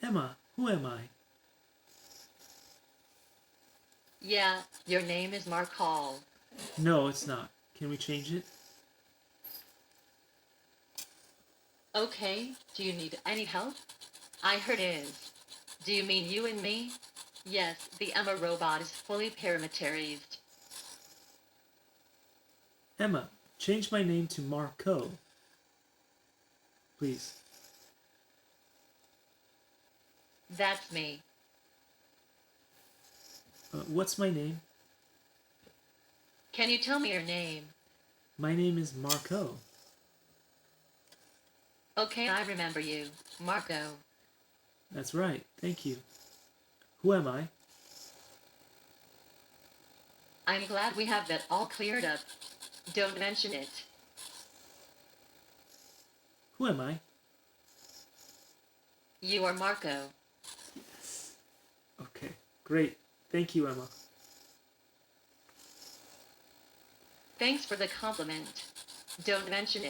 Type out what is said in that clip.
Emma, who am I? Yeah, your name is Marco. No, it's not. Can we change it? Okay, do you need any help? I heard it is. Do you mean you and me? Yes, the Emma robot is fully parameterized. Emma, change my name to Marco. Please. That's me. What's my name? Can you tell me your name? My name is Marco. Okay, I remember you. Marco. That's right, thank you. Who am I? I'm glad we have that all cleared up. Don't mention it. Who am I? You are Marco. Yes. Okay, great. Thank you, Emma. Thanks for the compliment. Don't mention it.